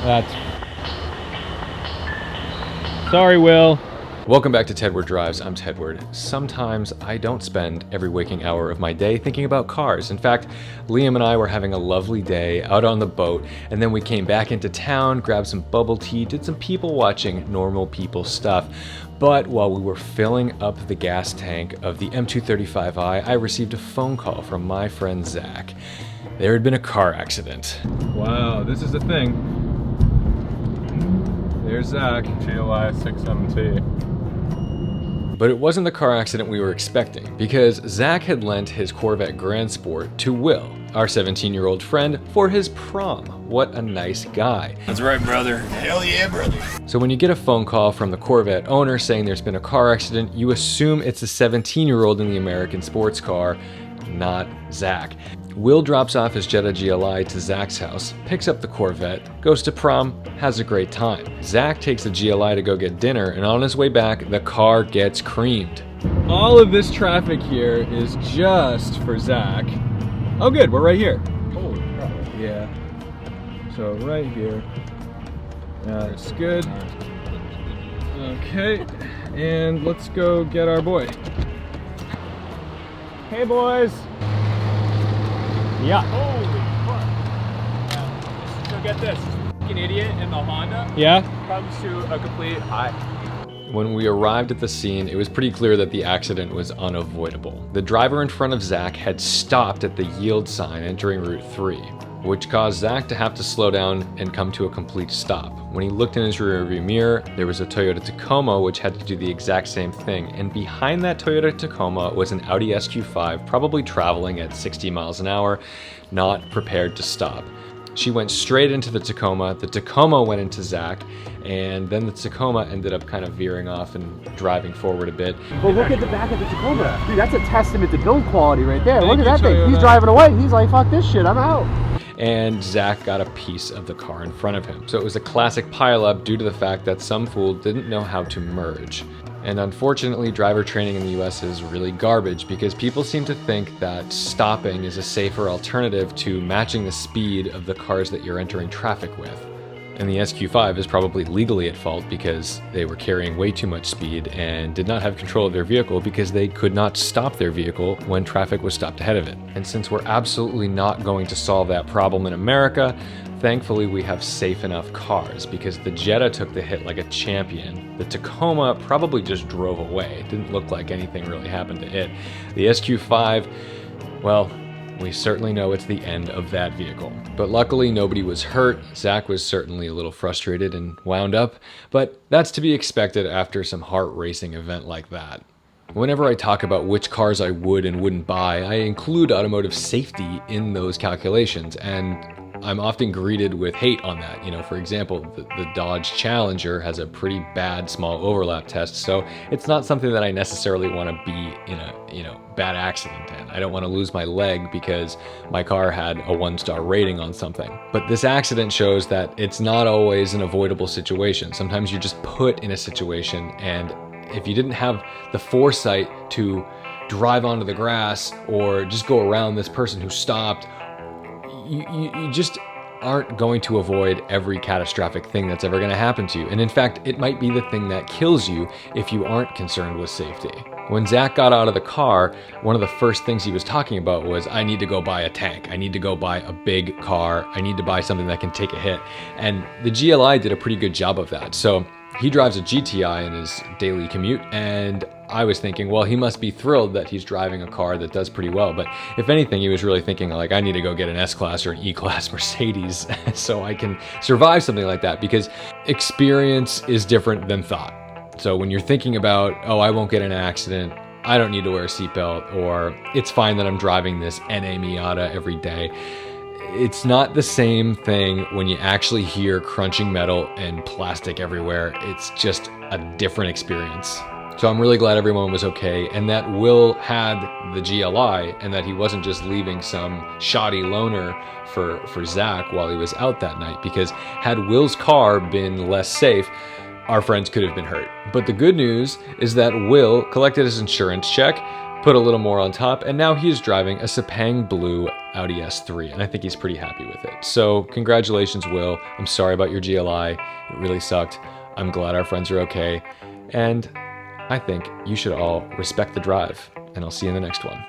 That's... Sorry, Will. Welcome back to Tedward Drives. I'm Tedward. Sometimes I don't spend every waking hour of my day thinking about cars. In fact, Liam and I were having a lovely day out on the boat, and then we came back into town, grabbed some bubble tea, did some people watching, normal people stuff. But while we were filling up the gas tank of the M235i, I received a phone call from my friend Zach. There had been a car accident. Wow, this is a thing. There's Zach. GLI 6MT. But it wasn't the car accident we were expecting, because Zach had lent his Corvette Grandsport to Will, our 17-year-old friend, for his prom. What a nice guy. That's right, brother. Hell yeah, brother. So when you get a phone call from the Corvette owner saying there's been a car accident, you assume it's a 17-year-old in the American sports car, not Zach. Will drops off his Jetta GLI to Zach's house, picks up the Corvette, goes to prom, has a great time. Zach takes the GLI to go get dinner, and on his way back, the car gets creamed. All of this traffic here is just for Zach. Oh good, we're right here. Holy crap. Yeah. So right here. That's good. Okay, and let's go get our boy. Hey boys. Yeah. Holy fuck. Yeah. So get this. Fucking idiot in the Honda Yeah? comes to a complete high. When we arrived at the scene, it was pretty clear that the accident was unavoidable. The driver in front of Zach had stopped at the yield sign entering Route 3, which caused Zach to have to slow down and come to a complete stop. When he looked in his rearview mirror, there was a Toyota Tacoma which had to do the exact same thing, and behind that Toyota Tacoma was an Audi SQ5, probably traveling at 60 miles an hour, not prepared to stop. She went straight into the Tacoma went into Zach, and then the Tacoma ended up kind of veering off and driving forward a bit. Well, look at the back of the Tacoma. Dude, that's a testament to build quality right there. Thank Look at you, that thing. Toyota. He's driving away. He's like, fuck this shit, I'm out. And Zach got a piece of the car in front of him. So it was a classic pileup due to the fact that some fool didn't know how to merge. And unfortunately, driver training in the US is really garbage because people seem to think that stopping is a safer alternative to matching the speed of the cars that you're entering traffic with. And the SQ5 is probably legally at fault because they were carrying way too much speed and did not have control of their vehicle because they could not stop their vehicle when traffic was stopped ahead of it. And since we're absolutely not going to solve that problem in America, thankfully we have safe enough cars because the Jetta took the hit like a champion. The Tacoma probably just drove away. It didn't look like anything really happened to it. The SQ5, well, we certainly know it's the end of that vehicle. But luckily nobody was hurt. Zach was certainly a little frustrated and wound up, but that's to be expected after some heart-racing event like that. Whenever I talk about which cars I would and wouldn't buy, I include automotive safety in those calculations, and I'm often greeted with hate on that. You know, for example, the Dodge Challenger has a pretty bad small overlap test, so it's not something that I necessarily want to be in a, bad accident in. I don't want to lose my leg because my car had a 1-star rating on something. But this accident shows that it's not always an avoidable situation. Sometimes you're just put in a situation, and if you didn't have the foresight to drive onto the grass or just go around this person who stopped, you just aren't going to avoid every catastrophic thing that's ever going to happen to you. And in fact, it might be the thing that kills you if you aren't concerned with safety. When Zach got out of the car, one of the first things he was talking about was, I need to go buy a tank. I need to go buy a big car. I need to buy something that can take a hit. And the GLI did a pretty good job of that. So he drives a GTI in his daily commute, and I was thinking, well, he must be thrilled that he's driving a car that does pretty well. But if anything, he was really thinking like, I need to go get an S-Class or an E-Class Mercedes so I can survive something like that, because experience is different than thought. So when you're thinking about, oh, I won't get in an accident, I don't need to wear a seatbelt, or it's fine that I'm driving this NA Miata every day, it's not the same thing when you actually hear crunching metal and plastic everywhere. It's just a different experience. So I'm really glad everyone was okay, and that Will had the GLI, and that he wasn't just leaving some shoddy loaner for Zach while he was out that night, because had Will's car been less safe, our friends could have been hurt. But the good news is that Will collected his insurance check, put a little more on top, and now he is driving a Sepang blue Audi S3, and I think he's pretty happy with it. So congratulations, Will. I'm sorry about your GLI. It really sucked. I'm glad our friends are okay. And I think you should all respect the drive, and I'll see you in the next one.